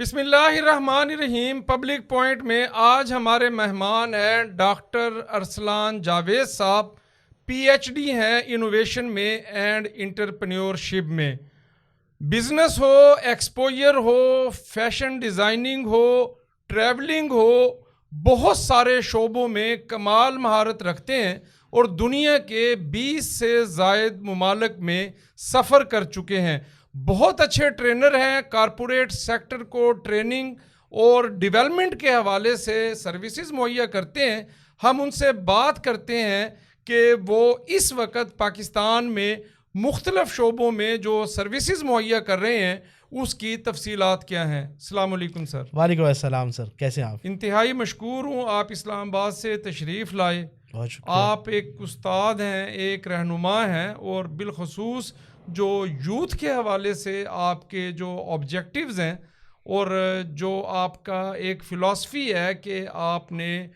بسم اللہ الرحمن الرحیم. پبلک پوائنٹ میں آج ہمارے مہمان ہیں ڈاکٹر ارسلان جاوید صاحب. پی ایچ ڈی ہیں انوویشن میں اینڈ انٹرپرینیورشپ میں. بزنس ہو، ایکسپوجر ہو، فیشن ڈیزائننگ ہو، ٹریولنگ ہو، بہت سارے شعبوں میں کمال مہارت رکھتے ہیں اور دنیا کے 20 سے زائد ممالک میں سفر کر چکے ہیں. بہت اچھے ٹرینر ہیں. کارپوریٹ سیکٹر کو ٹریننگ اور ڈیولپمنٹ کے حوالے سے سروسز مہیا کرتے ہیں. ہم ان سے بات کرتے ہیں کہ وہ اس وقت پاکستان میں مختلف شعبوں میں جو سروسز مہیا کر رہے ہیں اس کی تفصیلات کیا ہیں. السلام علیکم سر. وعلیکم السلام سر، کیسے ہیں آپ؟ انتہائی مشکور ہوں آپ اسلام آباد سے تشریف لائے. بہت شکریہ. آپ ایک استاد ہیں، ایک رہنما ہیں اور بالخصوص جو یوتھ کے حوالے سے آپ کے جو آبجیکٹیوز ہیں اور جو آپ کا ایک فلاسفی ہے کہ آپ نے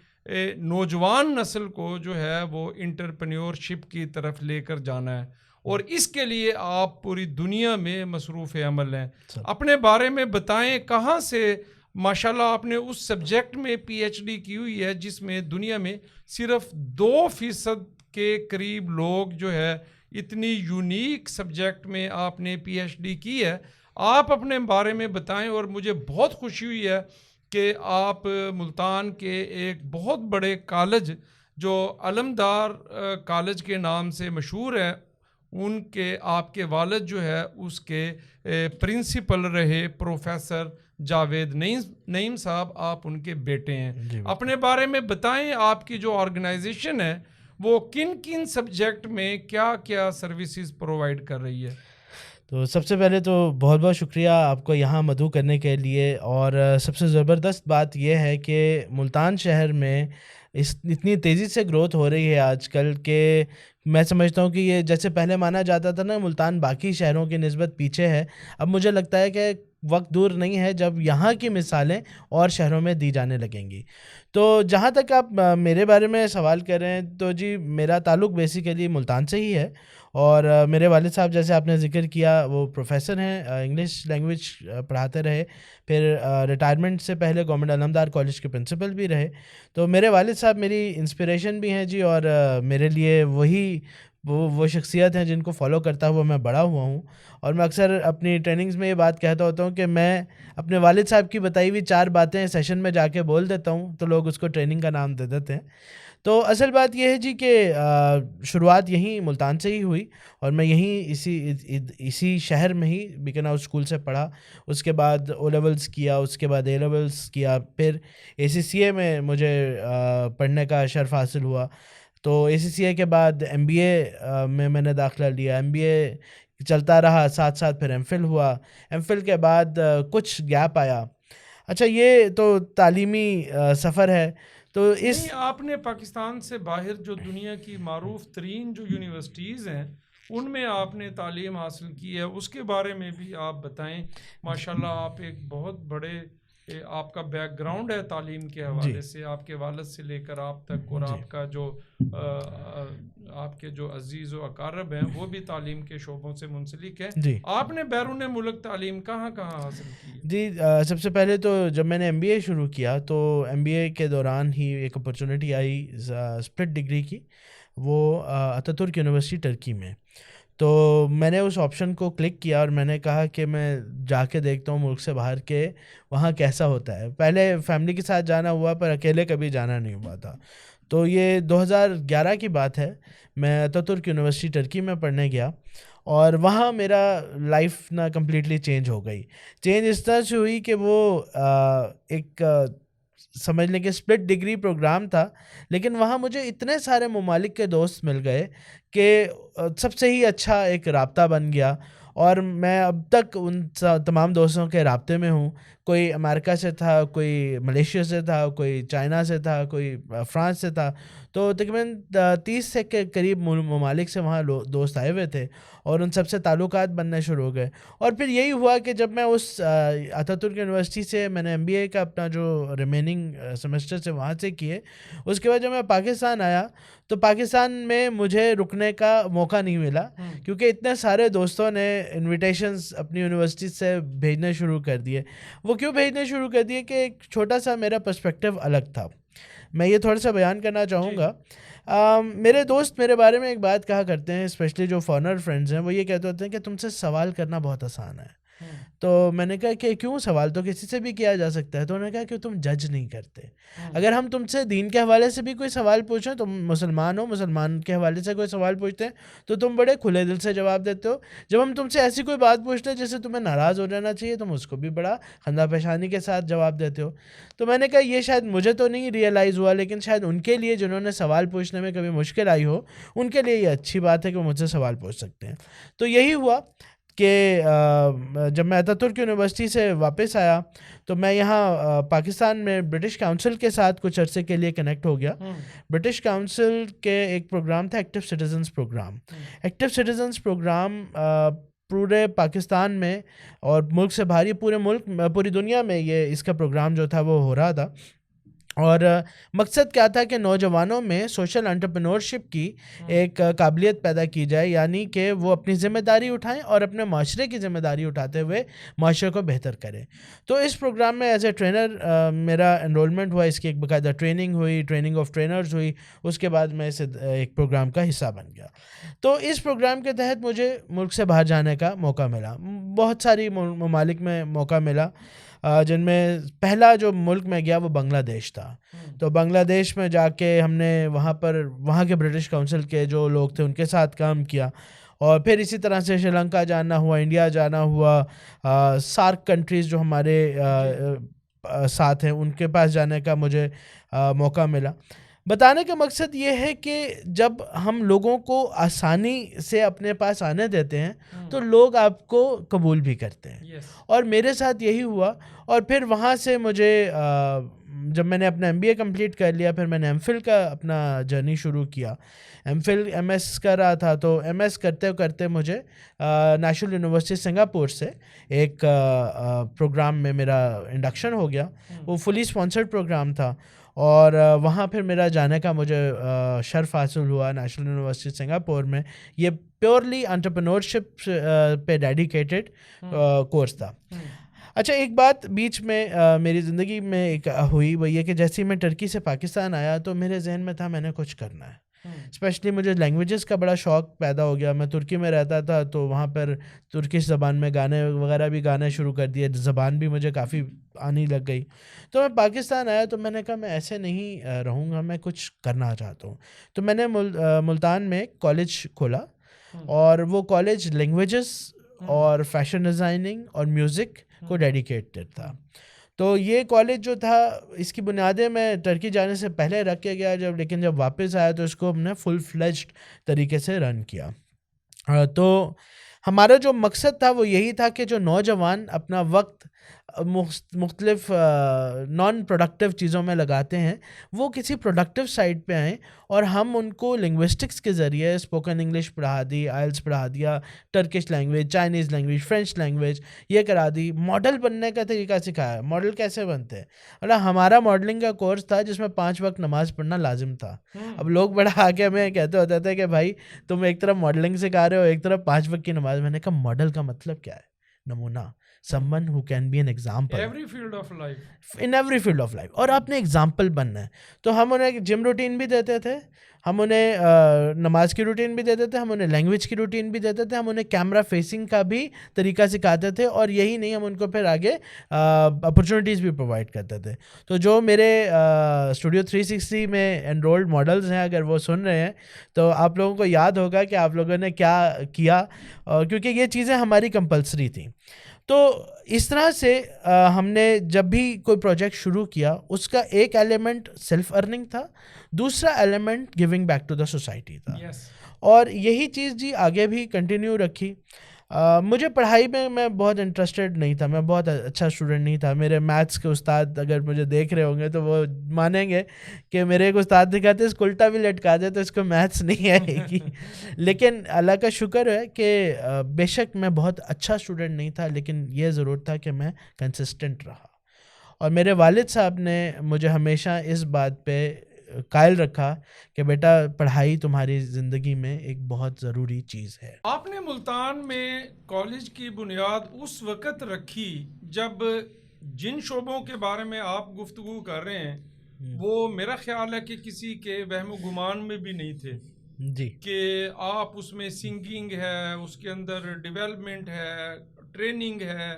نوجوان نسل کو جو ہے وہ انٹرپرینیورشپ کی طرف لے کر جانا ہے اور اس کے لیے آپ پوری دنیا میں مصروف عمل ہیں. اپنے بارے میں بتائیں، کہاں سے ماشاءاللہ آپ نے اس سبجیکٹ میں پی ایچ ڈی کی ہوئی ہے جس میں دنیا میں صرف 2% کے قریب لوگ جو ہے اتنی یونیک سبجیکٹ میں آپ نے پی ایچ ڈی کی ہے. آپ اپنے بارے میں بتائیں. اور مجھے بہت خوشی ہوئی ہے کہ آپ ملتان کے ایک بہت بڑے کالج جو علمدار کالج کے نام سے مشہور ہے ان کے آپ کے والد جو ہے اس کے پرنسپل رہے پروفیسر جاوید نعیم صاحب. آپ ان کے بیٹے ہیں. اپنے بارے میں بتائیں، آپ کی جو آرگنائزیشن ہے وہ کن کن سبجیکٹ میں کیا کیا سروسز پرووائڈ کر رہی ہے؟ تو سب سے پہلے تو بہت بہت شکریہ آپ کو یہاں مدعو کرنے کے لیے. اور سب سے زبردست بات یہ ہے کہ ملتان شہر میں اتنی تیزی سے گروتھ ہو رہی ہے آج کل کہ میں سمجھتا ہوں کہ یہ جیسے پہلے مانا جاتا تھا نا ملتان باقی شہروں کی نسبت پیچھے ہے، اب مجھے لگتا ہے کہ وقت دور نہیں ہے جب یہاں کی مثالیں اور شہروں میں دی جانے لگیں گی. تو جہاں تک آپ میرے بارے میں سوال کر رہے ہیں تو جی میرا تعلق بیسیکلی ملتان سے ہی ہے. اور میرے والد صاحب جیسے آپ نے ذکر کیا وہ پروفیسر ہیں، انگلش لینگویج پڑھاتے رہے، پھر ریٹائرمنٹ سے پہلے گورنمنٹ علمدار کالج کے پرنسپل بھی رہے. تو میرے والد صاحب میری انسپریشن بھی ہیں جی، اور میرے لیے وہی وہ شخصیت ہیں جن کو فالو کرتا ہوا میں بڑا ہوا ہوں. اور میں اکثر اپنی ٹریننگز میں یہ بات کہتا ہوتا ہوں کہ میں اپنے والد صاحب کی بتائی ہوئی 4 باتیں سیشن میں جا کے بول دیتا ہوں تو لوگ اس کو ٹریننگ کا نام دے دیتے ہیں. تو اصل بات یہ ہے جی کہ شروعات یہیں ملتان سے ہی ہوئی اور میں یہیں اسی شہر میں ہی بیکن ہاؤس اسکول سے پڑھا. اس کے بعد او لیولس کیا، اس کے بعد اے لیولس کیا، پھر اے سی سی اے میں مجھے پڑھنے کا شرف حاصل ہوا. تو اے سی سی اے کے بعد ایم بی اے میں نے داخلہ لیا. ایم بی اے چلتا رہا، ساتھ ساتھ پھر ایم فل ہوا. ایم فل کے بعد کچھ گیپ آیا. اچھا یہ تو تعلیمی سفر ہے. تو اس آپ نے پاکستان سے باہر جو دنیا کی معروف ترین جو یونیورسٹیز ہیں ان میں آپ نے تعلیم حاصل کی ہے، اس کے بارے میں بھی آپ بتائیں. ماشاءاللہ آپ ایک بہت بڑے آپ کا بیک گراؤنڈ ہے تعلیم کے حوالے سے، آپ کے والد سے لے کر آپ تک، اور آپ کا جو آپ کے جو عزیز و اقارب ہیں وہ بھی تعلیم کے شعبوں سے منسلک ہیں. آپ نے بیرون ملک تعلیم کہاں کہاں حاصل کی؟ جی سب سے پہلے تو جب میں نے ایم بی اے شروع کیا تو ایم بی اے کے دوران ہی ایک اپرچونٹی آئی اسپلٹ ڈگری کی، وہ اتاتورک یونیورسٹی ٹرکی میں. تو میں نے اس آپشن کو کلک کیا اور میں نے کہا کہ میں جا کے دیکھتا ہوں ملک سے باہر کے وہاں کیسا ہوتا ہے. پہلے فیملی کے ساتھ جانا ہوا پر اکیلے کبھی جانا نہیں ہوا تھا. تو یہ 2011 کی بات ہے. میں اتاتورک یونیورسٹی ٹرکی میں پڑھنے گیا اور وہاں میرا لائف نا کمپلیٹلی چینج ہو گئی. چینج اس طرح سے ہوئی کہ وہ ایک سمجھ لیں کہ اسپلٹ ڈگری پروگرام تھا، لیکن وہاں مجھے اتنے سارے ممالک کے دوست مل گئے کہ سب سے ہی اچھا ایک رابطہ بن گیا. اور میں اب تک ان تمام دوستوں کے رابطے میں ہوں. کوئی امریکہ سے تھا، کوئی ملیشیا سے تھا، کوئی چائنا سے تھا، کوئی فرانس سے تھا. تو تقریباً 30 سے کے قریب ممالک سے وہاں دوست آئے ہوئے تھے اور ان سب سے تعلقات بننے شروع ہو گئے. اور پھر یہی ہوا کہ جب میں اس آتا ترک یونیورسٹی سے میں نے MBA کا اپنا جو ریمیننگ سیمسٹر سے وہاں سے کیے, اس کے بعد جب میں پاکستان آیا تو پاکستان میں مجھے رکنے کا موقع نہیں ملا, کیونکہ اتنے سارے دوستوں نے انویٹیشنز اپنی یونیورسٹی سے بھیجنے شروع کر دیے. وہ کیوں بھیجنے شروع کر دیے کہ ایک چھوٹا سا میرا پرسپیکٹیو الگ تھا. میں یہ تھوڑا سا بیان کرنا چاہوں گا. میرے دوست میرے بارے میں ایک بات کہا کرتے ہیں, اسپیشلی جو فارنر فرینڈز ہیں, وہ یہ کہتے ہوتے ہیں کہ تم سے سوال کرنا بہت آسان ہے. تو میں نے کہا کہ کیوں, سوال تو کسی سے بھی کیا جا سکتا ہے. تو انہوں نے کہا کہ تم جج نہیں کرتے. اگر ہم تم سے دین کے حوالے سے بھی کوئی سوال پوچھیں, تم مسلمان ہو, مسلمان کے حوالے سے کوئی سوال پوچھتے ہیں تو تم بڑے کھلے دل سے جواب دیتے ہو. جب ہم تم سے ایسی کوئی بات پوچھتے ہیں جس سے تمہیں ناراض ہو جانا چاہیے, تم اس کو بھی بڑا خندہ پیشانی کے ساتھ جواب دیتے ہو. تو میں نے کہا یہ شاید مجھے تو نہیں ریئلائز ہوا, لیکن شاید ان کے لیے جنہوں نے سوال پوچھنے میں کبھی مشکل آئی ہو, ان کے لیے یہ اچھی بات ہے کہ وہ مجھ سے سوال پوچھ سکتے ہیں. تو یہی ہوا کہ جب میں آتا ترک یونیورسٹی سے واپس آیا تو میں یہاں پاکستان میں برٹش کاؤنسل کے ساتھ کچھ عرصے کے لیے کنیکٹ ہو گیا. برٹش کاؤنسل کے ایک پروگرام تھا active citizens programme. Active citizens programme پورے پاکستان میں اور ملک سے باہر پوری دنیا میں یہ اس کا پروگرام جو تھا وہ ہو رہا تھا. اور مقصد کیا تھا کہ نوجوانوں میں سوشل انٹرپرینورشپ کی ایک قابلیت پیدا کی جائے, یعنی کہ وہ اپنی ذمہ داری اٹھائیں اور اپنے معاشرے کی ذمہ داری اٹھاتے ہوئے معاشرے کو بہتر کریں. تو اس پروگرام میں ایز اے ٹرینر میرا انرولمنٹ ہوا, اس کی ایک باقاعدہ ٹریننگ ہوئی, ٹریننگ آف ٹرینرز ہوئی. اس کے بعد میں اس ایک پروگرام کا حصہ بن گیا. تو اس پروگرام کے تحت مجھے ملک سے باہر جانے کا موقع ملا. بہت ساری ممالک میں موقع ملا, جن میں پہلا جو ملک میں گیا وہ بنگلہ دیش تھا. تو بنگلہ دیش میں جا کے ہم نے وہاں کے برٹش کاؤنسل کے جو لوگ تھے ان کے ساتھ کام کیا, اور پھر اسی طرح سے شری لنکا جانا ہوا, انڈیا جانا ہوا, سارک کنٹریز جو ہمارے ساتھ ہیں ان کے پاس جانے کا مجھے موقع ملا. بتانے کا مقصد یہ ہے کہ جب ہم لوگوں کو آسانی سے اپنے پاس آنے دیتے ہیں تو لوگ آپ کو قبول بھی کرتے ہیں, اور میرے ساتھ یہی ہوا. اور پھر وہاں سے مجھے جب میں نے اپنا MBA کمپلیٹ کر لیا, پھر میں نے MPhil کا اپنا جرنی شروع کیا. MPhil MS کر رہا تھا, تو MS کرتے کرتے مجھے نیشنل یونیورسٹی سنگاپور سے ایک پروگرام میں میرا انڈکشن ہو گیا. وہ فلی اسپانسرڈ پروگرام تھا, اور وہاں پھر میرا جانے کا مجھے شرف حاصل ہوا نیشنل یونیورسٹی سنگاپور میں. یہ پیورلی انٹرپرینورشپ پہ ڈیڈیکیٹڈ کورس تھا. اچھا, ایک بات بیچ میں میری زندگی میں ایک ہوئی, وہ یہ کہ جیسے ہی میں ٹرکی سے پاکستان آیا تو میرے ذہن میں تھا میں نے کچھ کرنا ہے. اسپیشلی مجھے لینگویجز کا بڑا شوق پیدا ہو گیا. میں ترکی میں رہتا تھا تو وہاں پر ترکش زبان میں گانے وغیرہ بھی گانے شروع کر دیے, زبان بھی مجھے کافی آنے لگ گئی. تو میں پاکستان آیا تو میں نے کہا میں ایسے نہیں رہوں گا, میں کچھ کرنا چاہتا ہوں. تو میں نے ملتان میں کالج کھولا, اور وہ کالج لینگویجز اور فیشن ڈیزائننگ اور میوزک کو ڈیڈیکیٹڈ تھا. تو یہ کالج جو تھا اس کی بنیادیں میں ٹرکی جانے سے پہلے رکھ کے گیا, لیکن جب واپس آیا تو اس کو ہم نے فل فلیجڈ طریقے سے رن کیا. تو ہمارا جو مقصد تھا وہ یہی تھا کہ جو نوجوان اپنا وقت مختلف نان پروڈکٹیو چیزوں میں لگاتے ہیں وہ کسی پروڈکٹیو سائٹ پہ آئیں, اور ہم ان کو لنگوسٹکس کے ذریعے اسپوکن انگلش پڑھا دی, آئلس پڑھا دیا, Turkish language, Chinese language, French language یہ کرا دی. ماڈل بننے کا طریقہ سکھایا, ماڈل کیسے بنتے ہیں. ہمارا ماڈلنگ کا کورس تھا جس میں 5 وقت نماز پڑھنا لازم تھا. اب لوگ بڑا آگے ہمیں کہتے ہوتے تھے کہ بھائی تم ایک طرف ماڈلنگ سکھا رہے ہو, ایک طرف 5 وقت کی نماز. میں نے کہا ماڈل کا مطلب کیا ہے؟ نمونہ, someone who can be an example every field of life, in every field of life, اور آپ نے ایگزامپل بننا ہے. تو ہم انہیں جم روٹین بھی دیتے تھے, ہم انہیں نماز کی روٹین بھی دیتے تھے, ہم انہیں لینگویج کی روٹین بھی دیتے تھے, ہم انہیں کیمرہ فیسنگ کا بھی طریقہ سکھاتے تھے, اور یہی نہیں ہم ان کو پھر آگے اپرچونیٹیز بھی پرووائڈ کرتے تھے. تو جو میرے اسٹوڈیو 360 میں انرولڈ ماڈلز ہیں, اگر وہ سن رہے ہیں تو آپ لوگوں کو یاد ہوگا کہ آپ لوگوں نے کیا کیا, کیونکہ یہ چیزیں ہماری کمپلسری تھیں. تو اس طرح سے ہم نے جب بھی کوئی پروجیکٹ شروع کیا اس کا ایک ایلیمنٹ سیلف ارننگ تھا, دوسرا element giving back to the society تھا. اور یہی چیز جی آگے بھی کنٹینیو رکھی. مجھے پڑھائی میں بہت انٹرسٹڈ نہیں تھا، میں بہت اچھا اسٹوڈنٹ نہیں تھا. میرے میتھس کے استاد اگر مجھے دیکھ رہے ہوں گے تو وہ مانیں گے کہ میرے ایک استاد دکھاتے اس کو الٹا بھی لٹکا دے تو اس کو میتھس نہیں آئے گی. لیکن اللہ کا شکر ہے کہ بے شک میں بہت اچھا اسٹوڈنٹ نہیں تھا، لیکن یہ ضرور تھا کہ میں کنسسٹنٹ رہا. اور میرے والد صاحب نے مجھے ہمیشہ اس بات پہ قائل رکھا کہ بیٹا پڑھائی تمہاری زندگی میں ایک بہت ضروری چیز ہے. آپ نے ملتان میں کالج کی بنیاد اس وقت رکھی جب جن شعبوں کے بارے میں آپ گفتگو کر رہے ہیں وہ میرا خیال ہے کہ کسی کے وہم و گمان میں بھی نہیں تھے جی کہ آپ اس میں سنگنگ ہے، اس کے اندر ڈیولپمنٹ ہے، ٹریننگ ہے،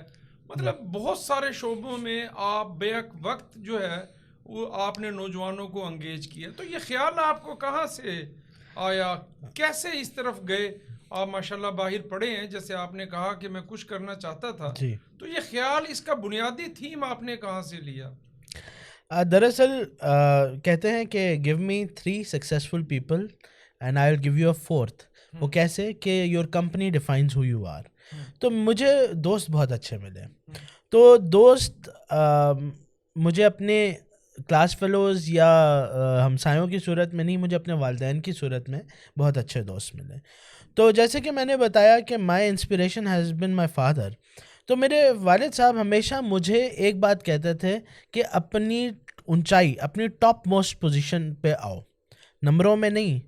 مطلب بہت سارے شعبوں میں آپ بیک وقت جو ہے وہ آپ نے نوجوانوں کو انگیج کیا. تو یہ خیال آپ کو کہاں سے آیا، کیسے اس طرف گئے؟ آپ ماشاءاللہ باہر پڑھے ہیں، جیسے آپ نے کہا کہ میں کچھ کرنا چاہتا تھا، جی. تو یہ خیال، اس کا بنیادی تھیم آپ نے کہاں سے لیا؟ دراصل کہتے ہیں کہ give me 3 successful people and I will give you a 4th. وہ کیسے کہ your company defines who you are. تو مجھے دوست بہت اچھے ملے. تو دوست مجھے اپنے کلاس فیلوز یا ہمسایوں کی صورت میں نہیں، مجھے اپنے والدین کی صورت میں بہت اچھے دوست ملے. تو جیسے کہ میں نے بتایا کہ my inspiration has been my father. تو میرے والد صاحب ہمیشہ مجھے ایک بات کہتے تھے کہ اپنی اونچائی، اپنی ٹاپ موسٹ پوزیشن پہ آؤ، نمبروں میں نہیں،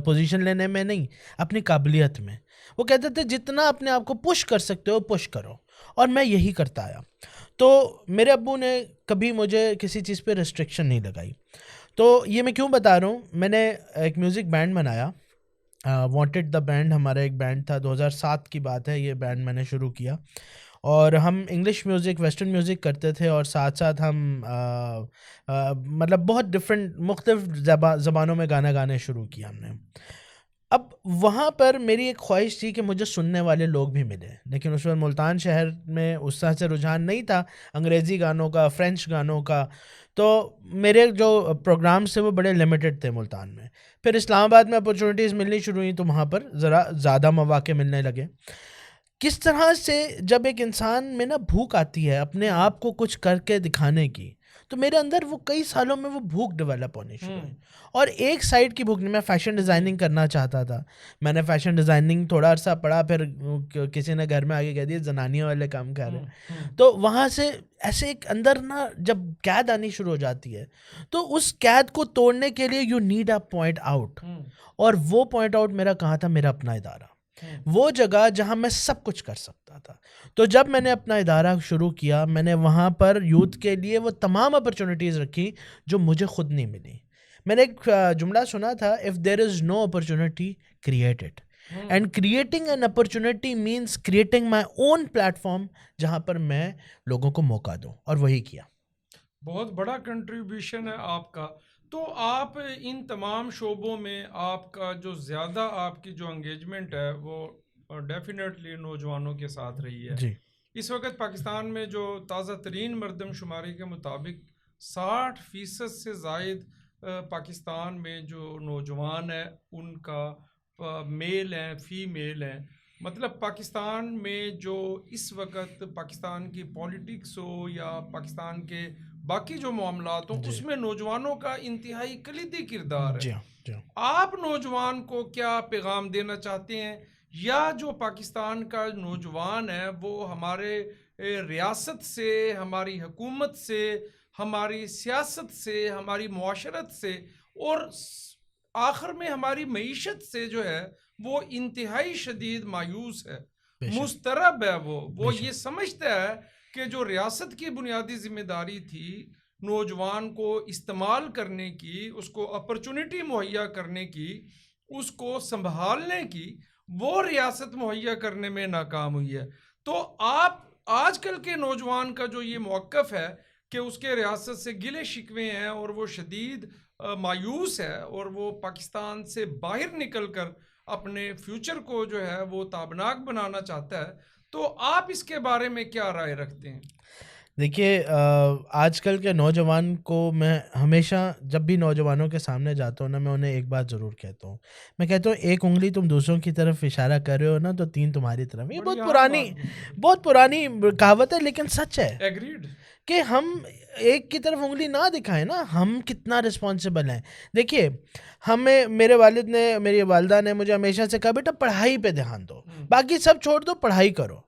پوزیشن لینے میں نہیں، اپنی قابلیت میں. وہ کہتے تھے جتنا اپنے آپ کو پش کر سکتے ہو پش کرو، اور میں یہی کرتا آیا. تو میرے ابو نے کبھی مجھے کسی چیز پہ ریسٹرکشن نہیں لگائی. تو یہ میں کیوں بتا رہا ہوں، میں نے ایک میوزک بینڈ بنایا، وانٹڈ دا بینڈ ہمارا ایک بینڈ تھا. 2007 کی بات ہے، یہ بینڈ میں نے شروع کیا، اور ہم انگلش میوزک، ویسٹرن میوزک کرتے تھے، اور ساتھ ساتھ ہم مطلب بہت ڈفرینٹ مختلف زبانوں میں گانا گانے شروع کیا ہم نے. اب وہاں پر میری ایک خواہش تھی کہ مجھے سننے والے لوگ بھی ملے، لیکن اس وقت ملتان شہر میں اس طرح سے رجحان نہیں تھا انگریزی گانوں کا، فرینچ گانوں کا. تو میرے جو پروگرامس تھے وہ بڑے لمیٹڈ تھے ملتان میں. پھر اسلام آباد میں اپرچونیٹیز ملنی شروع ہوئیں، تو وہاں پر ذرا زیادہ مواقع ملنے لگے. کس طرح سے جب ایک انسان میں نا بھوک آتی ہے اپنے آپ کو کچھ کر کے دکھانے کی، تو میرے اندر وہ کئی سالوں میں وہ بھوک ڈیولپ ہونی شروع ہوئی. اور ایک سائڈ کی بھوک نہیں، میں فیشن ڈیزائننگ کرنا چاہتا تھا. میں نے فیشن ڈیزائننگ تھوڑا عرصہ پڑھا، پھر کسی نے گھر میں آگے کہہ دیا زنانیوں والے کام کر رہے ہیں. تو وہاں سے ایسے ایک اندر نا جب قید آنی شروع ہو جاتی ہے، تو اس قید کو توڑنے کے لیے you need a point out. اور وہ پوائنٹ آؤٹ میرا کہاں تھا؟ میرا اپنا ادارہ، وہ جگہ جہاں میں سب کچھ کر سکتا تھا. تو جب میں نے اپنا ادارہ شروع کیا، میں نے وہاں پر یوتھ کے لیے وہ تمام اپرچونیٹیز رکھی جو مجھے خود نہیں ملی. میں نے ایک جملہ سنا تھا، if there is no opportunity create it, and creating an opportunity means creating my own platform جہاں پر میں لوگوں کو موقع دوں، اور وہی کیا. بہت بڑا کنٹریبیوشن ہے آپ کا. تو آپ ان تمام شعبوں میں آپ کا جو زیادہ آپ کی جو انگیجمنٹ ہے وہ ڈیفینیٹلی نوجوانوں کے ساتھ رہی ہے. جی. اس وقت پاکستان میں جو تازہ ترین مردم شماری کے مطابق 60% سے زائد پاکستان میں جو نوجوان ہیں ان کا میل ہیں، فیمیل ہیں. مطلب پاکستان میں جو اس وقت پاکستان کی پولیٹکس ہو یا پاکستان کے باقی جو معاملات ہوں، اس میں نوجوانوں کا انتہائی کلیدی کردار ہے. آپ نوجوان کو کیا پیغام دینا چاہتے ہیں، یا جو پاکستان کا نوجوان ہے وہ ہمارے ریاست سے، ہماری حکومت سے، ہماری سیاست سے، ہماری معاشرت سے، اور آخر میں ہماری معیشت سے جو ہے وہ انتہائی شدید مایوس ہے، مضطرب ہے. وہ یہ سمجھتا ہے کہ جو ریاست کی بنیادی ذمہ داری تھی نوجوان کو استعمال کرنے کی، اس کو اپرچونٹی مہیا کرنے کی، اس کو سنبھالنے کی، وہ ریاست مہیا کرنے میں ناکام ہوئی ہے. تو آپ آج کل کے نوجوان کا جو یہ موقف ہے کہ اس کے ریاست سے گلے شکوے ہیں اور وہ شدید مایوس ہے، اور وہ پاکستان سے باہر نکل کر اپنے فیوچر کو جو ہے وہ تابناک بنانا چاہتا ہے، تو آپ اس کے بارے میں کیا رائے رکھتے ہیں؟ دیکھیے آج کل کے نوجوان کو میں ہمیشہ جب بھی نوجوانوں کے سامنے جاتا ہوں نا، میں انہیں ایک بات ضرور کہتا ہوں. میں کہتا ہوں ایک انگلی تم دوسروں کی طرف اشارہ کر رہے ہو نا، تو تین تمہاری طرف. یہ بڑی عام بہت پرانی کہاوت ہے، لیکن سچ ہے ایگریڈ. کہ ہم ایک کی طرف انگلی نہ دکھائیں نا. ہم کتنا رسپانسیبل ہیں. دیکھیے ہمیں میرے والد نے، میری والدہ نے مجھے ہمیشہ سے کہا بیٹا پڑھائی پہ دھیان دو، باقی سب چھوڑ دو، پڑھائی کرو.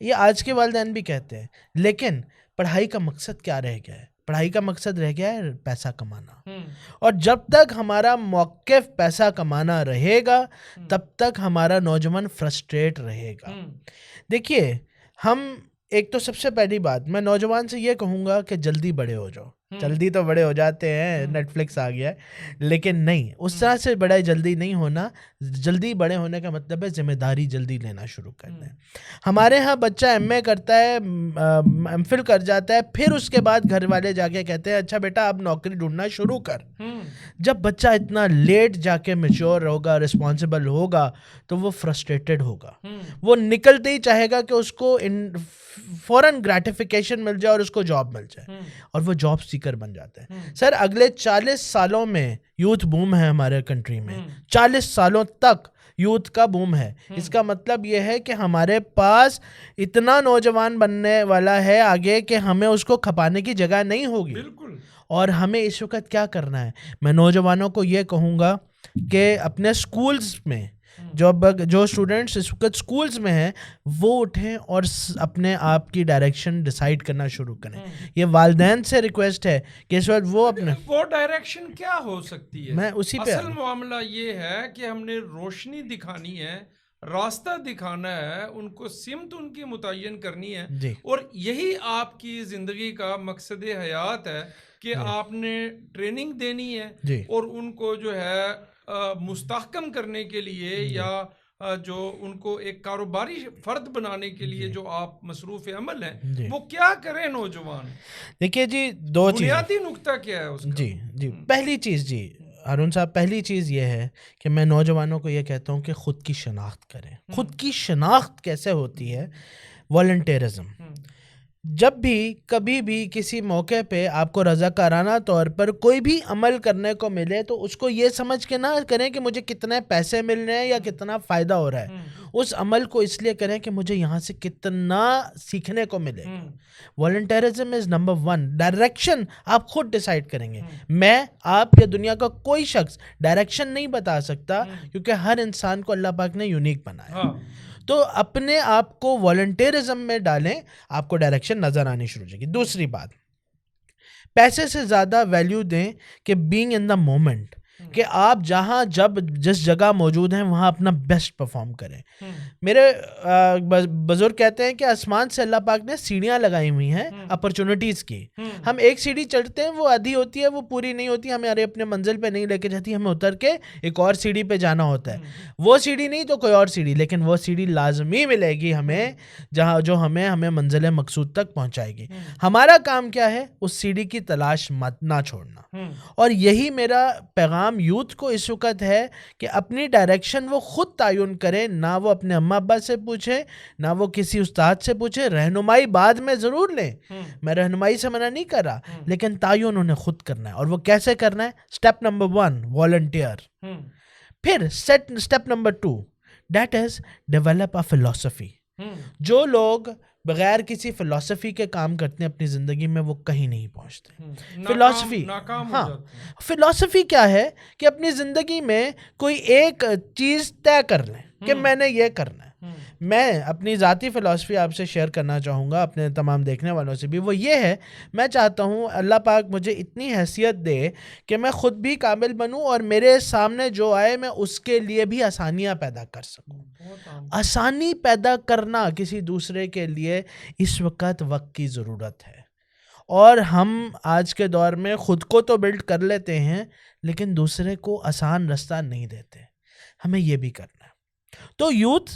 یہ آج کے والدین بھی کہتے ہیں، لیکن پڑھائی کا مقصد کیا رہ گیا ہے؟ پڑھائی کا مقصد رہ گیا ہے پیسہ کمانا. اور جب تک ہمارا موقف پیسہ کمانا رہے گا تب تک ہمارا نوجوان فرسٹریٹ رہے گا. دیکھیے ہم ایک تو سب سے پہلی بات میں نوجوان سے یہ کہوں گا کہ جلدی بڑے ہو جاؤ. جلدی تو بڑے ہو جاتے ہیں، نیٹ فلکس آ گیا ہے، لیکن نہیں اس طرح سے بڑا جلدی نہیں ہونا. جلدی بڑے ہونے کا مطلب ہے ذمہ داری جلدی لینا شروع کرنا ہے. ہمارے ہاں بچہ ایم اے کرتا ہے، ایم فل کر جاتا ہے، پھر اس کے بعد گھر والے جا کے کہتے ہیں اچھا بیٹا اب نوکری ڈھونڈنا شروع کر. جب بچہ اتنا لیٹ جا کے میچور ہوگا، رسپانسبل ہوگا، تو وہ فرسٹریٹڈ ہوگا. وہ نکلتے ہی چاہے گا کہ اس کو فوراً گریٹیفیکیشن مل جائے اور اس کو جاب مل جائے، اور وہ جاب سیکر بن جاتا ہے. سر اگلے 40 سالوں میں یوتھ بوم ہے ہمارے کنٹری میں. 40 سالوں تک یوتھ کا بوم ہے. اس کا مطلب یہ ہے کہ ہمارے پاس اتنا نوجوان بننے والا ہے آگے کہ ہمیں اس کو کھپانے کی جگہ نہیں ہوگی. بالکل. اور ہمیں اس وقت کیا کرنا ہے؟ میں نوجوانوں کو یہ کہوں گا کہ اپنے سکولز میں جو اسٹوڈنٹس اس وقت سکولز میں ہیں وہ اٹھیں اور اپنے آپ کی ڈائریکشن ڈیسائیڈ کرنا شروع کریں. یہ والدین سے ریکویسٹ ہے کہ اس وقت وہ ڈائریکشن کیا ہو سکتی ہے؟ میں اسی پہ اصل معاملہ یہ ہے کہ ہم نے روشنی دکھانی ہے، راستہ دکھانا ہے، ان کو سمت ان کی متعین کرنی ہے. اور یہی آپ کی زندگی کا مقصد حیات ہے کہ آپ نے ٹریننگ دینی ہے اور ان کو جو ہے مستحکم کرنے کے لیے یا جو ان کو ایک کاروباری فرد بنانے کے لیے جو آپ مصروف عمل ہیں وہ کیا کریں نوجوان؟ دیکھیے جی دو چیز، بنیادی نقطہ کیا ہے اس کا؟ جی پہلی چیز جی ہارون صاحب، پہلی چیز یہ ہے کہ میں نوجوانوں کو یہ کہتا ہوں کہ خود کی شناخت کریں. خود کی شناخت کیسے ہوتی ہے؟ والنٹیرزم. جب بھی کبھی بھی کسی موقع پہ آپ کو رضاکارانہ طور پر کوئی بھی عمل کرنے کو ملے تو اس کو یہ سمجھ کے نہ کریں کہ مجھے کتنے پیسے مل رہے ہیں یا کتنا فائدہ ہو رہا ہے. اس عمل کو اس لیے کریں کہ مجھے یہاں سے کتنا سیکھنے کو ملے. والنٹیرزم از نمبر 1. ڈائریکشن آپ خود ڈیسائیڈ کریں گے. میں، آپ یا دنیا کا کوئی شخص ڈائریکشن نہیں بتا سکتا، کیونکہ ہر انسان کو اللہ پاک نے یونیک بنایا. تو اپنے آپ کو والنٹیرزم میں ڈالیں، آپ کو ڈائریکشن نظر آنی شروع ہو جائے گی. دوسری بات، پیسے سے زیادہ ویلیو دیں کہ بینگ ان دا مومنٹ، کہ آپ جہاں جس جگہ موجود ہیں وہاں اپنا بیسٹ پرفارم کریں. میرے بزرگ کہتے ہیں کہ آسمان سے اللہ پاک نے سیڑھیاں لگائی ہوئی ہیں اپرچونٹیز کی. ہم ایک سیڑھی چڑھتے ہیں، وہ آدھی ہوتی ہے، وہ پوری نہیں ہوتی، ہمیں اپنے منزل پہ نہیں لے کے جاتی، ہمیں اتر کے ایک اور سیڑھی پہ جانا ہوتا ہے. وہ سیڑھی نہیں تو کوئی اور سیڑھی، لیکن وہ سیڑھی لازمی ملے گی ہمیں، جو ہمیں منزل مقصود تک پہنچائے گی. ہمارا کام کیا ہے؟ اس سیڑھی کی تلاش نہ چھوڑنا. اور یہی میرا پیغام یوتھ کو اس وقت ہے کہ اپنی ڈائریکشن وہ خود تعین کریں، نہ وہ اپنے اماں ابا سے پوچھیں، نہ وہ کسی استاد سے پوچھیں. رہنمائی بعد میں ضرور لیں، میں رہنمائی سے منع نہیں کر رہا، لیکن تعین انہیں خود کرنا ہے. اور وہ کیسے کرنا ہے؟ Step number 1 volunteer. پھر step number 2 that is develop a فلسفی. جو لوگ بغیر کسی فلسفی کے کام کرتے ہیں اپنی زندگی میں وہ کہیں نہیں پہنچتے. فلسفی، ہاں فلسفی کیا ہے کہ اپنی زندگی میں کوئی ایک چیز طے کر لیں کہ میں نے یہ کرنا ہے. میں اپنی ذاتی فلسفی آپ سے شیئر کرنا چاہوں گا، اپنے تمام دیکھنے والوں سے بھی. وہ یہ ہے، میں چاہتا ہوں اللہ پاک مجھے اتنی حیثیت دے کہ میں خود بھی کامل بنوں اور میرے سامنے جو آئے میں اس کے لیے بھی آسانیاں پیدا کر سکوں. آسانی پیدا کرنا کسی دوسرے کے لیے اس وقت کی ضرورت ہے. اور ہم آج کے دور میں خود کو تو بلڈ کر لیتے ہیں لیکن دوسرے کو آسان رستہ نہیں دیتے. ہمیں یہ بھی کرنا ہے. تو یوتھ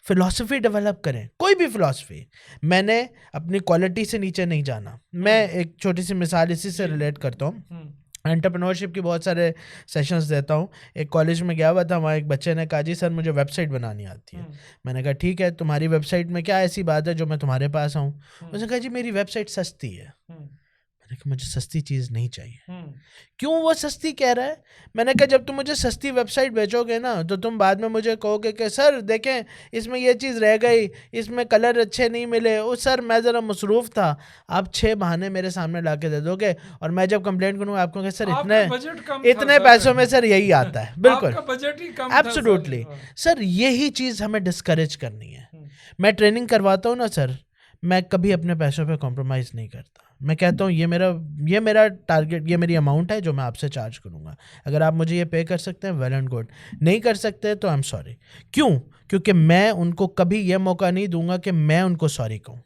فلسفی ڈیولپ کریں، کوئی بھی فلسفی. میں نے اپنی کوالٹی سے نیچے نہیں جانا. میں ایک چھوٹی سی مثال اسی سے ریلیٹ کرتا ہوں. انٹرپرینورشپ کی بہت سارے سیشنز دیتا ہوں. ایک کالج میں گیا ہوا تھا, وہاں ایک بچے نے کہا جی سر مجھے ویب سائٹ بنانی آتی ہے. میں نے کہا ٹھیک ہے, تمہاری ویب سائٹ میں کیا ایسی بات ہے جو میں تمہارے پاس آؤں؟ اس نے کہا جی میری ویب سائٹ سستی ہے. میں نے کہا مجھے سستی چیز نہیں چاہیے. کیوں وہ سستی کہہ رہا ہے؟ میں نے کہا جب تم مجھے سستی ویب سائٹ بیچو گے نا تو تم بعد میں مجھے کہو گے کہ سر دیکھیں اس میں یہ چیز رہ گئی, اس میں کلر اچھے نہیں ملے, او سر میں ذرا مصروف تھا. آپ 6 بہانے میرے سامنے لا کے دے دو گے اور میں جب کمپلینٹ کروں آپ کو کہ سر اتنے پیسوں میں سر یہی آتا ہے. بالکل ایبسولوٹلی سر, یہی چیز ہمیں ڈسکریج کرنی ہے. میں ٹریننگ کرواتا ہوں نا سر, میں کبھی اپنے پیسوں پہ کمپرومائز نہیں کرتا. میں کہتا ہوں یہ میرا ٹارگیٹ, یہ میری اماؤنٹ ہے جو میں آپ سے چارج کروں گا. اگر آپ مجھے یہ پے کر سکتے ہیں ویل اینڈ گڈ, نہیں کر سکتے تو آئی ایم سوری. کیوں؟ کیونکہ میں ان کو کبھی یہ موقع نہیں دوں گا کہ میں ان کو سوری کہوں.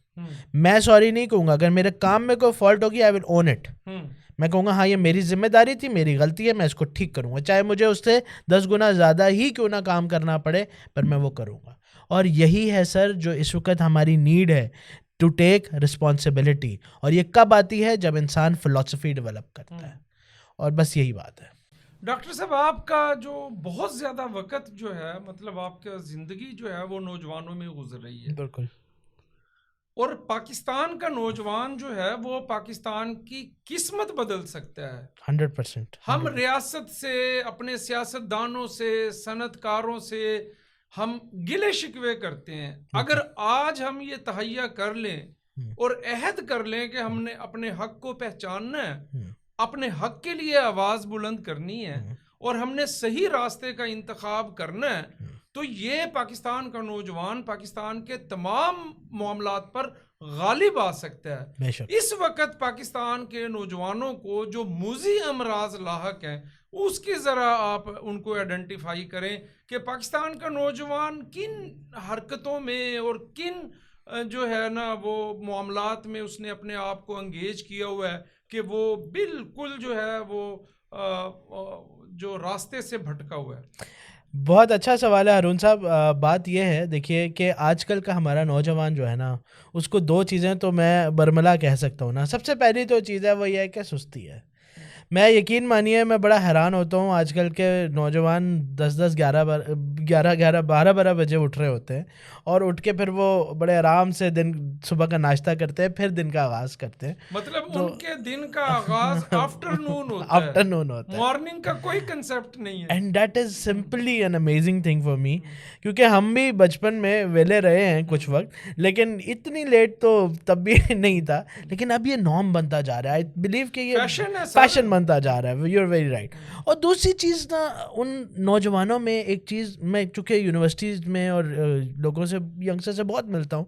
میں سوری نہیں کہوں گا. اگر میرے کام میں کوئی فالٹ ہوگی آئی ول اون اٹ. میں کہوں گا ہاں یہ میری ذمہ داری تھی, میری غلطی ہے, میں اس کو ٹھیک کروں گا, چاہے مجھے اس سے 10 گنا زیادہ ہی کیوں نہ کام کرنا پڑے, پر میں وہ کروں گا. اور یہی ہے سر جو اس وقت ہماری نیڈ ہے, ٹو ٹیک رسپانسبلٹی. اور یہ کب آتی ہے؟ جب انسان فلسفی ڈیولپ کرتا ہے. اور بس یہی بات ہے. ڈاکٹر صاحب آپ کا جو بہت زیادہ وقت جو ہے, مطلب آپ کا زندگی جو ہے وہ نوجوانوں میں گزر رہی ہے. بالکل. اور پاکستان کا نوجوان جو ہے وہ پاکستان کی قسمت بدل سکتا ہے 100%. ہم ریاست سے, اپنے سیاست دانوں سے, صنعت کاروں سے ہم گلے شکوے کرتے ہیں. اگر آج ہم یہ تہیہ کر لیں اور عہد کر لیں کہ ہم نے اپنے حق کو پہچاننا ہے, اپنے حق کے لیے آواز بلند کرنی ہے اور ہم نے صحیح راستے کا انتخاب کرنا ہے, تو یہ پاکستان کا نوجوان پاکستان کے تمام معاملات پر غالب آ سکتا ہے. اس وقت پاکستان کے نوجوانوں کو جو موذی امراض لاحق ہیں اس کی ذرا آپ ان کو آئیڈینٹیفائی کریں کہ پاکستان کا نوجوان کن حرکتوں میں اور کن جو ہے نا وہ معاملات میں اس نے اپنے آپ کو انگیج کیا ہوا ہے کہ وہ بالکل جو ہے وہ جو راستے سے بھٹکا ہوا ہے. بہت اچھا سوال ہے ہارون صاحب. بات یہ ہے دیکھیے کہ آج کل کا ہمارا نوجوان جو ہے نا اس کو 2 چیزیں تو میں برملا کہہ سکتا ہوں نا. سب سے پہلی تو چیز ہے وہ یہ ہے کہ سستی ہے. میں یقین مانیے میں بڑا حیران ہوتا ہوں آج کل کے نوجوان 10 12 بجے اٹھ رہے ہوتے ہیں اور اٹھ کے پھر وہ بڑے آرام سے دن صبح کا ناشتہ کرتے ہیں, پھر دن کا آغاز کرتے ہیں. مطلب ان کے دن کا آغاز آفٹرنون ہوتا ہے, مارننگ کا کوئی کنسپٹ نہیں ہے. And that is simply an amazing thing for me, کیونکہ ہم بھی بچپن میں ویلے رہے ہیں کچھ وقت, لیکن اتنی لیٹ تو تب بھی نہیں تھا. لیکن اب یہ نارم بنتا جا رہا ہے. آئی بلیو کہ یہ فیشن بنتا جا رہا ہے. You are very right. اور دوسری چیز نا ان نوجوانوں میں ایک چیز, میں چونکہ یونیورسٹیز میں اور لوگوں سے ینگسٹر سے بہت ملتا ہوں,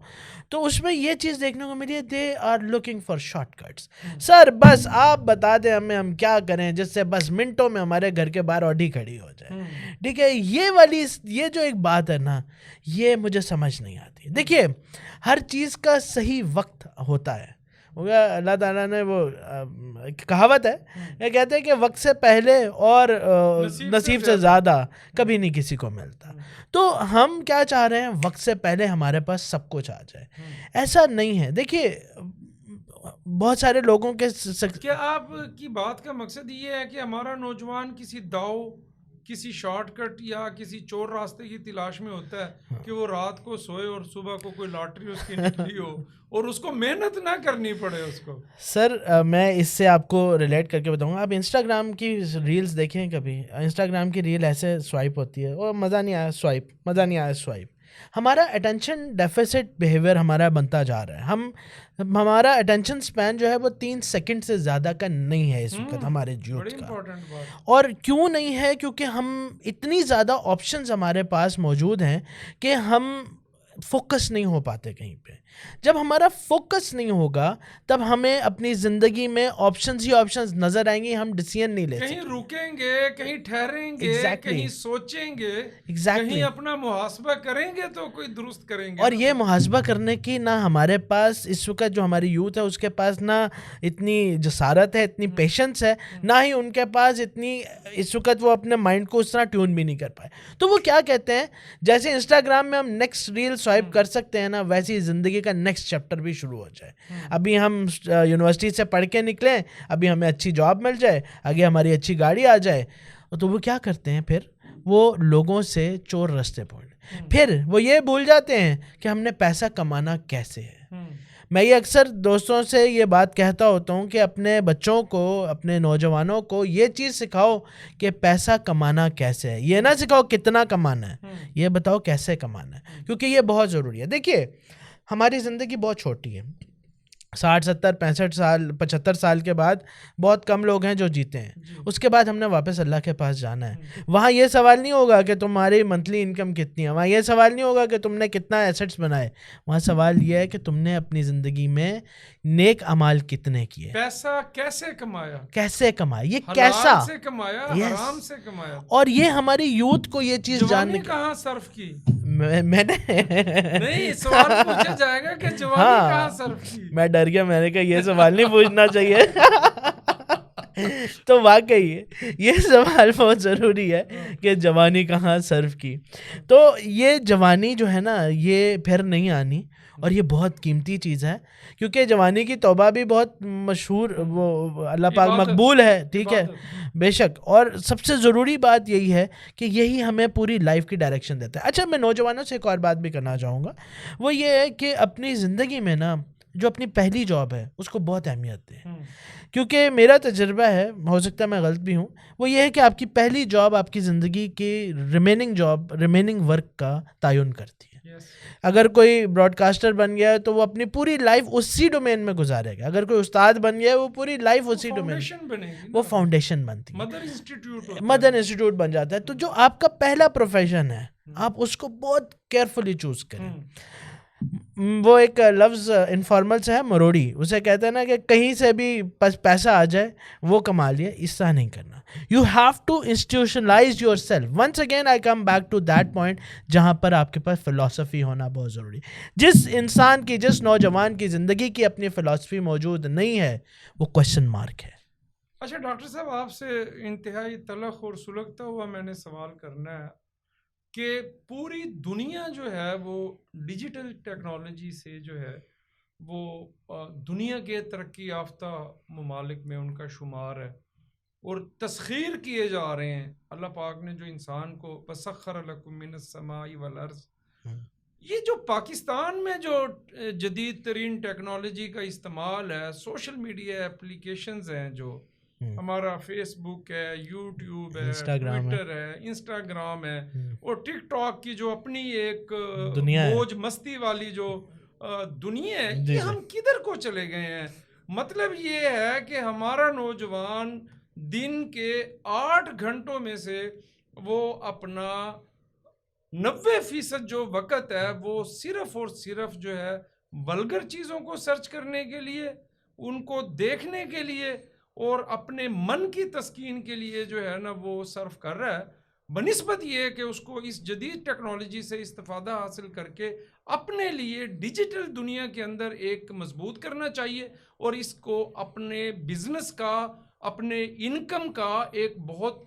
تو اس میں یہ چیز دیکھنے کو ملی ہے, they are looking for shortcuts. Sir بس آپ بتا دیں ہمیں ہم کیا کریں جس سے بس منٹوں میں ہمارے گھر کے باہر آڈی کھڑی ہو جائے. ٹھیک ہے, یہ جو ایک بات ہے نا یہ مجھے سمجھ نہیں آتی. دیکھیے ہر چیز کا صحیح وقت ہوتا ہے. اللہ تعالیٰ نے وہ کہاوت ہے, یہ کہتے ہیں کہ وقت سے پہلے اور نصیب سے زیادہ کبھی نہیں کسی کو ملتا. تو ہم کیا چاہ رہے ہیں, وقت سے پہلے ہمارے پاس سب کچھ آ جائے. ایسا نہیں ہے. دیکھیے بہت سارے لوگوں کے کیا آپ کی بات کا مقصد یہ ہے کہ ہمارا نوجوان کسی داؤ, کسی شارٹ کٹ یا کسی چور راستے کی تلاش میں ہوتا ہے کہ وہ رات کو سوئے اور صبح کو کوئی لاٹری اس کی نکلی ہو اور اس کو محنت نہ کرنی پڑے اس کو؟ سر میں اس سے آپ کو ریلیٹ کر کے بتاؤں گا. آپ انسٹاگرام کی ریلز دیکھیں کبھی, انسٹاگرام کی ریل ایسے سوائپ ہوتی ہے, اور مزہ نہیں آیا سوائپ, مزہ نہیں آیا سوائپ. ہمارا اٹینشن ڈیفیسٹ بیہیویئر ہمارا بنتا جا رہا ہے. ہمارا اٹینشن سپین جو ہے وہ 3 سیکنڈ سے زیادہ کا نہیں ہے اس وقت ہمارے یوتھ کا. اور کیوں نہیں ہے؟ کیونکہ ہم اتنی زیادہ آپشنز ہمارے پاس موجود ہیں کہ ہم فوکس نہیں ہو پاتے کہیں پہ. جب ہمارا فوکس نہیں ہوگا تب ہمیں اپنی زندگی میں آپشنز ہی آپشنز نظر آئیں گے, ہم ڈیسیژن نہیں لے سکتے. کہیں رکیں گے, کہیں ٹھہریں گے, کہیں سوچیں گے, کہیں اپنا محاسبہ کریں گے تو کوئی درست کریں گے. اور یہ محاسبہ کرنے کی نہ ہمارے پاس اس وقت جو ہماری یوتھ ہے اس کے پاس نہ اتنی جسارت ہے, اتنی پیشنس ہے, نہ ہی ان کے پاس اتنی اس وقت وہ اپنے مائنڈ کو اس طرح ٹیون بھی نہیں کر پائے. تو وہ کیا کہتے ہیں, جیسے انسٹاگرام میں ہم نیکسٹ ریل سوائپ کر سکتے ہیں نا, ویسی زندگی زندگی کا نیکسٹ چیپٹر بھی شروع ہو جائے. ابھی ہم یونیورسٹی سے پڑھ کے نکلیں, ابھی ہمیں اچھی جاب مل جائے, آگے ہماری اچھی گاڑی آ جائے, تو وہ کیا کرتے ہیں پھر, وہ لوگوں سے چور رستے پڑ, پھر وہ یہ بھول جاتے ہیں کہ ہم نے پیسہ کمانا کیسے ہے. میں یہ اکثر دوستوں سے یہ بات کہتا ہوتا ہوں کہ اپنے بچوں کو, اپنے نوجوانوں کو یہ چیز سکھاؤ کہ پیسہ کمانا کیسے ہے. یہ نہ سکھاؤ کتنا کمانا ہے, یہ بتاؤ کیسے کمانا ہے, کیونکہ یہ بہت ضروری ہے. دیکھیے ہماری زندگی بہت چھوٹی ہے, 60 70 65 سال 75 سال کے بعد بہت کم لوگ ہیں جو جیتے ہیں. اس کے بعد ہم نے واپس اللہ کے پاس جانا ہے. وہاں یہ سوال نہیں ہوگا کہ تمہاری منتھلی انکم کتنی ہے, وہاں یہ سوال نہیں ہوگا کہ تم نے کتنا ایسٹس بنائے, وہاں سوال یہ ہے کہ تم نے اپنی زندگی میں نیک اعمال کتنے کیے, پیسہ کیسے کمایا, یہ کیسا سے کمایا, حرام سے کمایا, اور یہ ہماری یوتھ کو یہ چیز جاننے جوانی کہاں صرف کی. میں نے نہیں, سوال پوچھا جائے گا کہ جوانی کہاں صرف کی. میں ڈر گیا, میں نے کہا یہ سوال نہیں پوچھنا چاہیے. تو واقعی یہ سوال بہت ضروری ہے کہ جوانی کہاں صرف کی. تو یہ جوانی جو ہے نا یہ پھر نہیں آنی, اور یہ بہت قیمتی چیز ہے, کیونکہ جوانی کی توبہ بھی بہت مشہور, وہ اللہ پاک مقبول ہے, ٹھیک ہے, بے شک. اور سب سے ضروری بات یہی ہے کہ یہی ہمیں پوری لائف کی ڈائریکشن دیتا ہے. اچھا, میں نوجوانوں سے ایک اور بات بھی کرنا چاہوں گا, وہ یہ ہے کہ اپنی زندگی میں نا جو اپنی پہلی جاب ہے اس کو بہت اہمیت دیں, کیونکہ میرا تجربہ ہے, ہو سکتا ہے میں غلط بھی ہوں, وہ یہ ہے کہ آپ کی پہلی جاب آپ کی زندگی کی ریمیننگ ورک کا تعین کرتی ہے. اگر کوئی براڈ کاسٹر بن گیا ہے تو وہ اپنی پوری لائف اسی ڈومین میں گزارے گا. اگر کوئی استاد بن گیا ہے وہ پوری لائف اسی ڈومین, وہ فاؤنڈیشن بنتی ہے, مدر انسٹیٹیوٹ بن جاتا ہے. تو جو آپ کا پہلا پروفیشن ہے آپ اس کو بہت کیئرفلی چوز کریں. وہ ایک لفظ انفارمل سے ہے, مروڑی, اسے کہتے ہیں نا کہ کہیں سے بھی پیسہ آ جائے وہ کما لیے, اس طرح نہیں کرنا. You have to institutionalise yourself. Once again I come back to that point جہاں پر آپ کے پاس فلاسفی ہونا بہت ضروری. جس انسان کی, جس نوجوان کی زندگی کی اپنی فلاسفی موجود نہیں ہے وہ کوشچن مارک ہے. اچھا ڈاکٹر صاحب, آپ سے انتہائی تلخ اور سلگتا ہوا میں نے سوال کرنا ہے کہ پوری دنیا جو ہے وہ ڈیجیٹل ٹیکنالوجی سے جو ہے وہ دنیا کے ترقی یافتہ ممالک میں ان کا شمار ہے, اور تسخیر کیے جا رہے ہیں. اللہ پاک نے جو انسان کو وَسَخَّرَ لَكُم مِّنَ السَّمَاءِ وَالْأَرْضِ, یہ جو پاکستان میں جو جدید ترین ٹیکنالوجی کا استعمال ہے, سوشل میڈیا اپلیکیشنز ہیں, جو ہمارا فیس بک ہے, یوٹیوب ہے, ٹویٹر ہے, انسٹاگرام ہے, اور ٹک ٹاک کی جو اپنی ایک موج مستی والی جو دنیا ہے, یہ ہم کدھر کو چلے گئے ہیں. مطلب یہ ہے کہ ہمارا نوجوان دن کے 8 گھنٹوں میں سے وہ اپنا 90% جو وقت ہے وہ صرف اور صرف جو ہے ولگر چیزوں کو سرچ کرنے کے لیے, ان کو دیکھنے کے لیے, اور اپنے من کی تسکین کے لیے جو ہے نا وہ صرف کر رہا ہے, بنسبت یہ کہ اس کو اس جدید ٹیکنالوجی سے استفادہ حاصل کر کے اپنے لیے ڈیجیٹل دنیا کے اندر ایک مضبوط کرنا چاہیے, اور اس کو اپنے بزنس کا, اپنے انکم کا ایک بہت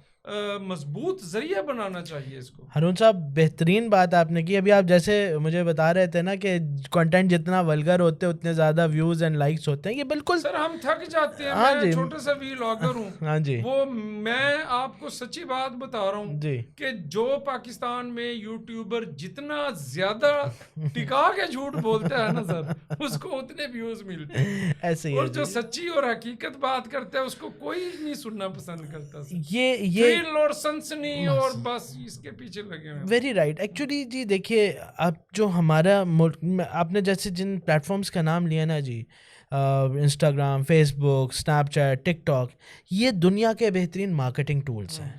مضبوط ذریعہ بنانا چاہیے اس کو. ہارون صاحب, بہترین بات آپ نے کی. ابھی آپ جیسے مجھے بتا رہے تھے نا کہ کنٹینٹ جتنا ولگر ہوتے اتنے زیادہ ویوز اینڈ لائکس ہوتے ہیں, یہ بالکل سر ہم تھک جاتے ہیں. میں چھوٹا سا ویلاگر ہوں. ہاں جی, وہ میں آپ کو سچی بات بتا رہا ہوں کہ جو پاکستان میں یوٹیوبر جتنا زیادہ ٹکا کے جھوٹ بولتا ہے نا سر, اس کو اتنے ویوز ملتے ہیں. ایسے ہی, اور جو سچی اور حقیقت بات کرتا ہے اس کو کوئی نہیں سننا پسند کرتا. یہ اور سنسنی اور بس اس کے پیچھے لگے ہوئے. Very right. ایکچولی جی دیکھیے, اب جو ہمارا ملک, آپ نے جیسے جن پلیٹ فارمس کا نام لیا نا جی, انسٹاگرام, فیس بک, اسنیپ چیٹ, ٹک ٹاک, یہ دنیا کے بہترین مارکیٹنگ ٹولس ہیں.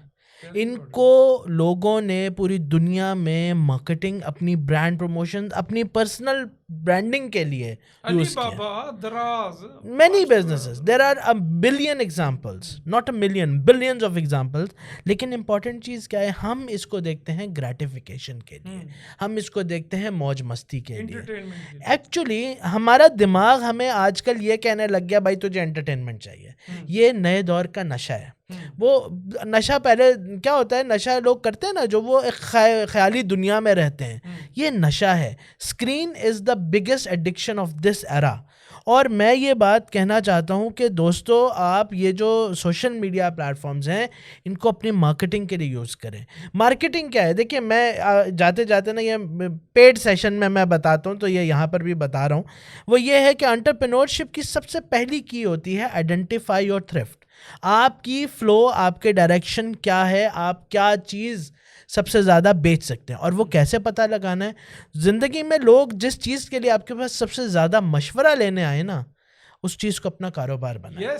ان کو لوگوں نے پوری دنیا میں مارکیٹنگ, اپنی برانڈ پروموشن, اپنی پرسنل برانڈنگ کے لیے یوز کیا. Many businesses, there are a billion examples, not a million, billions of examples. لیکن امپورٹنٹ چیز کیا ہے, ہم اس کو دیکھتے ہیں گریٹیفیکیشن کے لیے, ہم اس کو دیکھتے ہیں موج مستی کے لیے. ایکچولی ہمارا دماغ ہمیں آج کل یہ کہنے لگ گیا بھائی تجھے انٹرٹینمنٹ چاہیے. یہ نئے دور کا نشہ ہے. وہ نشہ پہلے کیا ہوتا ہے, نشہ لوگ کرتے ہیں نا جو وہ ایک خیالی دنیا میں رہتے ہیں, یہ نشہ ہے. Screen is the biggest addiction of this era. اور میں یہ بات کہنا چاہتا ہوں کہ دوستو آپ یہ جو سوشل میڈیا پلیٹفارمز ہیں ان کو اپنی مارکیٹنگ کے لیے یوز کریں. مارکیٹنگ کیا ہے؟ دیکھیں میں جاتے جاتے نا یہ پیڈ سیشن میں بتاتا ہوں تو یہ یہاں پر بھی بتا رہا ہوں. وہ یہ ہے کہ انٹرپرینورشپ کی سب سے پہلی کی ہوتی ہے آئیڈینٹیفائی یور تھرفٹ. آپ کی فلو، آپ کے ڈائریکشن کیا ہے، آپ کیا چیز سب سے زیادہ بیچ سکتے ہیں. اور وہ کیسے پتہ لگانا ہے؟ زندگی میں لوگ جس چیز کے لیے آپ کے پاس سب سے زیادہ مشورہ لینے آئے نا اس چیز کو اپنا کاروبار بنائیں.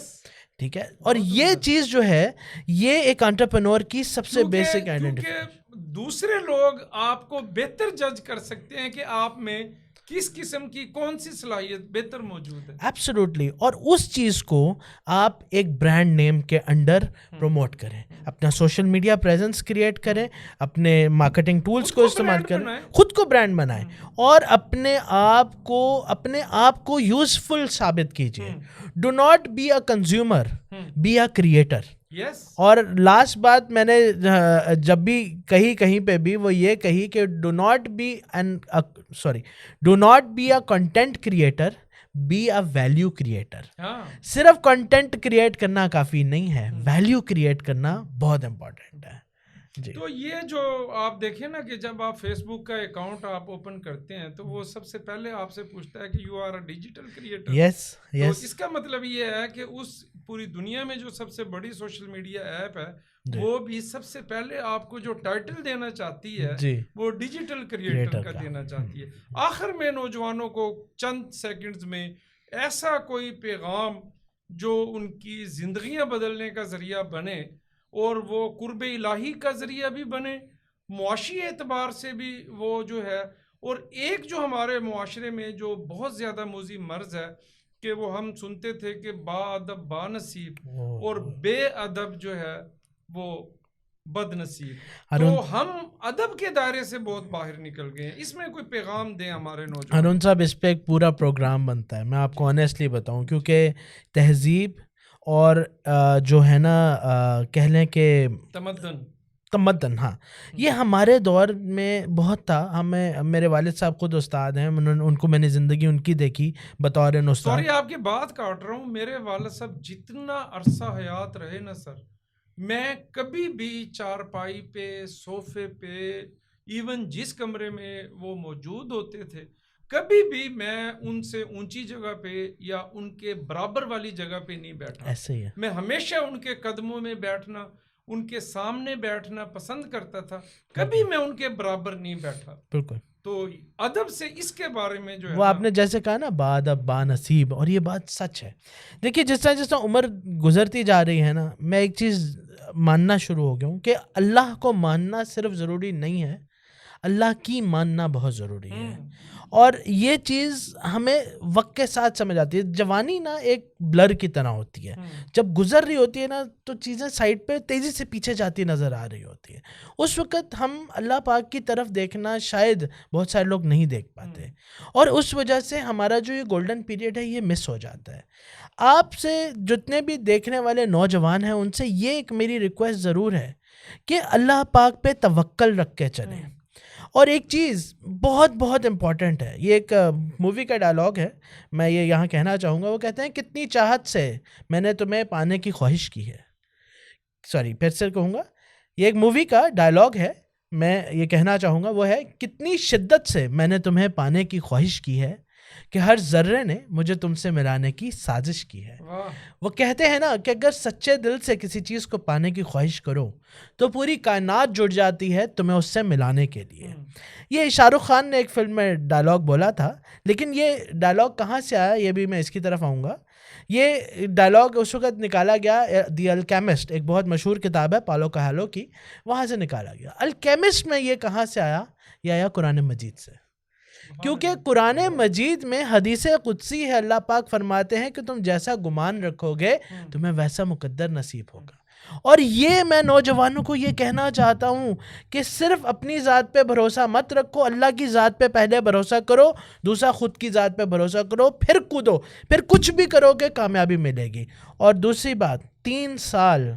ٹھیک ہے. اور یہ چیز جو ہے یہ ایک انٹرپرینور کی سب سے بیسک آئیڈینٹیفیکیشن. دوسرے لوگ آپ کو بہتر جج کر سکتے ہیں کہ آپ میں کس قسم کی کون سی صلاحیت بہتر موجود ہے. ایبسولوٹلی. اور اس چیز کو آپ ایک برانڈ نیم کے انڈر پروموٹ کریں، اپنا سوشل میڈیا پریزنس کریٹ کریں، اپنے مارکیٹنگ ٹولز کو استعمال کریں، خود کو برانڈ بنائیں اور اپنے آپ کو یوزفل ثابت کیجیے. Do not be a consumer, be a creator. اور لاسٹ بات میں نے جب بھی کہیں پہ بھی وہ یہ کہی کہ do not be a content creator, be a value creator. صرف کنٹینٹ کریٹ کرنا کافی نہیں ہے، ویلیو کریٹ کرنا بہت امپورٹنٹ ہے. جی. تو یہ جو آپ دیکھیں نا کہ جب آپ فیس بک کا اکاؤنٹ آپ اوپن کرتے ہیں تو وہ سب سے پہلے آپ سے پوچھتا ہے کہ you are a digital creator. تو اس کا مطلب یہ ہے کہ اس پوری دنیا میں جو سب سے بڑی سوشل میڈیا ایپ ہے وہ بھی سب سے پہلے آپ کو جو ٹائٹل دینا چاہتی ہے وہ ڈیجیٹل کریٹر کا دینا چاہتی ہے. آخر میں نوجوانوں کو چند سیکنڈز میں ایسا کوئی پیغام جو ان کی زندگیاں بدلنے کا ذریعہ بنے اور وہ قرب الہی کا ذریعہ بھی بنے، معاشی اعتبار سے بھی وہ جو ہے. اور ایک جو ہمارے معاشرے میں جو بہت زیادہ موذی مرض ہے کہ وہ ہم سنتے تھے کہ با ادب با نصیب اور بے ادب جو ہے وہ بد نصیب. تو ہم ادب کے دائرے سے بہت باہر نکل گئے ہیں. اس میں کوئی پیغام دیں ہمارے نوجوان. ہارون صاحب اس پہ ایک پورا پروگرام بنتا ہے، میں آپ کو آنیسٹلی بتاؤں، کیونکہ تہذیب اور جو ہے نا کہہ لیں کہ تمدن، ہاں یہ ہمارے دور میں بہت تھا. میرے والد صاحب خود استاد ہیں، ان کو میں نے زندگی ان کی دیکھی بطور استاد. سوری آپ کی بات کاٹ رہا ہوں. میرے والد صاحب جتنا عرصہ حیات رہے نا سر، میں کبھی بھی چارپائی پہ، صوفے پہ، ایون جس کمرے میں وہ موجود ہوتے تھے، کبھی بھی میں ان سے اونچی جگہ پہ یا ان کے برابر والی جگہ پہ نہیں بیٹھا. ایسے ہی ہے. میں ہمیشہ ان کے قدموں میں بیٹھنا، ان کے سامنے بیٹھنا پسند کرتا تھا. کبھی میں ان کے برابر نہیں بیٹھا. بالکل. تو ادب سے اس کے بارے میں جو ہے وہ آپ نے جیسے کہا نا با ادب با نصیب، اور یہ بات سچ ہے. دیکھیے جس طرح عمر گزرتی جا رہی ہے نا، میں ایک چیز ماننا شروع ہو گیا ہوں کہ اللہ کو ماننا صرف ضروری نہیں ہے، اللہ کی ماننا بہت ضروری ہے. اور یہ چیز ہمیں وقت کے ساتھ سمجھ آتی ہے. جوانی نا ایک بلر کی طرح ہوتی ہے، جب گزر رہی ہوتی ہے نا تو چیزیں سائڈ پہ تیزی سے پیچھے جاتی نظر آ رہی ہوتی ہے. اس وقت ہم اللہ پاک کی طرف دیکھنا شاید بہت سارے لوگ نہیں دیکھ پاتے، اور اس وجہ سے ہمارا جو یہ گولڈن پیریڈ ہے یہ مس ہو جاتا ہے. آپ سے جتنے بھی دیکھنے والے نوجوان ہیں ان سے یہ ایک میری ریکویسٹ ضرور ہے کہ اللہ پاک پہ توکل رکھ کے چلیں. اور ایک چیز بہت بہت امپورٹنٹ ہے، یہ ایک مووی کا ڈائلاگ ہے، میں یہ یہاں کہنا چاہوں گا. وہ کہتے ہیں کتنی چاہت سے میں نے تمہیں پانے کی خواہش کی ہے. پھر سے کہوں گا، یہ ایک مووی کا ڈائلاگ ہے، میں یہ کہنا چاہوں گا وہ ہے کتنی شدت سے میں نے تمہیں پانے کی خواہش کی ہے کہ ہر ذرے نے مجھے تم سے ملانے کی سازش کی ہے. وہ کہتے ہیں نا کہ اگر سچے دل سے کسی چیز کو پانے کی خواہش کرو تو پوری کائنات جڑ جاتی ہے تمہیں اس سے ملانے کے لیے. یہ شاہ رخ خان نے ایک فلم میں ڈائلاگ بولا تھا، لیکن یہ ڈائلاگ کہاں سے آیا یہ بھی میں اس کی طرف آؤں گا. یہ ڈائلاگ اس وقت نکالا گیا دی الکیمسٹ، ایک بہت مشہور کتاب ہے پالو کویلو کی، وہاں سے نکالا گیا. الکیمسٹ میں یہ کہاں سے آیا؟ یہ آیا قرآن مجید سے، کیونکہ قرآن مجید میں حدیث قدسی ہے. اللہ پاک فرماتے ہیں کہ تم جیسا گمان رکھو گے تمہیں ویسا مقدر نصیب ہوگا. اور یہ میں نوجوانوں کو یہ کہنا چاہتا ہوں کہ صرف اپنی ذات پہ بھروسہ مت رکھو، اللہ کی ذات پہ پہلے بھروسہ کرو، دوسرا خود کی ذات پہ بھروسہ کرو، پھر کودو، پھر کچھ بھی کرو گے کامیابی ملے گی. اور دوسری بات، 3 سال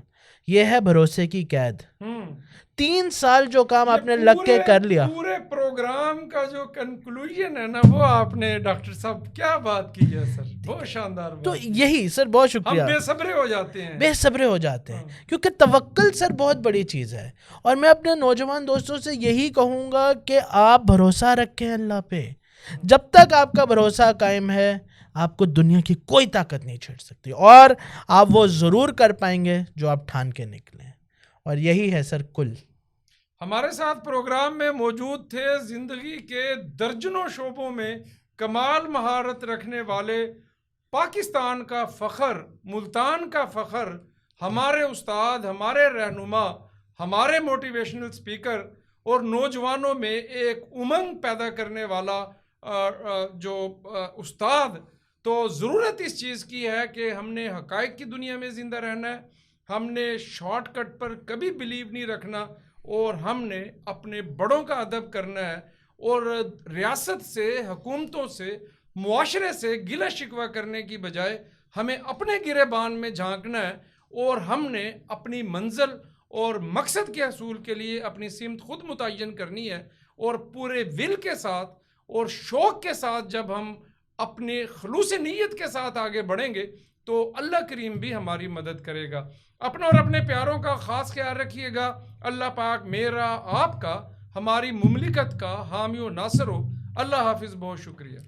یہ ہے بھروسے کی قید. 3 سال جو کام آپ نے یہ لگ کے کر لیا. پورے پروگرام کا جو کنکلوژن ہے نا وہ آپ نے ڈاکٹر صاحب کیا بات کی ہے سر, بہت شاندار تو بات. یہی سر, بہت شکریہ. ہم بے صبرے ہو جاتے ہیں, بے صبرے ہو جاتے ہیں, کیونکہ توکل سر بہت بڑی چیز ہے. اور میں اپنے نوجوان دوستوں سے یہی کہوں گا کہ آپ بھروسہ رکھیں اللہ پہ. جب تک آپ کا بھروسہ قائم ہے آپ کو دنیا کی کوئی طاقت نہیں چھیڑ سکتی, اور آپ وہ ضرور کر پائیں گے جو آپ ٹھان کے نکلیں. اور یہی ہے سر کل. ہمارے ساتھ پروگرام میں موجود تھے زندگی کے درجنوں شعبوں میں کمال مہارت رکھنے والے, پاکستان کا فخر, ملتان کا فخر, ہمارے استاد, ہمارے رہنما, ہمارے موٹیویشنل سپیکر, اور نوجوانوں میں ایک امنگ پیدا کرنے والا جو استاد. تو ضرورت اس چیز کی ہے کہ ہم نے حقائق کی دنیا میں زندہ رہنا ہے, ہم نے شارٹ کٹ پر کبھی بلیو نہیں رکھنا, اور ہم نے اپنے بڑوں کا ادب کرنا ہے, اور ریاست سے, حکومتوں سے, معاشرے سے گلہ شکوہ کرنے کی بجائے ہمیں اپنے گریبان میں جھانکنا ہے, اور ہم نے اپنی منزل اور مقصد کے حصول کے لیے اپنی سمت خود متعین کرنی ہے. اور پورے ول کے ساتھ اور شوق کے ساتھ جب ہم اپنے خلوص نیت کے ساتھ آگے بڑھیں گے تو اللہ کریم بھی ہماری مدد کرے گا. اپنا اور اپنے پیاروں کا خاص خیال رکھیے گا. اللہ پاک میرا, آپ کا, ہماری مملکت کا حامی و ناصر ہو. اللہ حافظ, بہت شکریہ.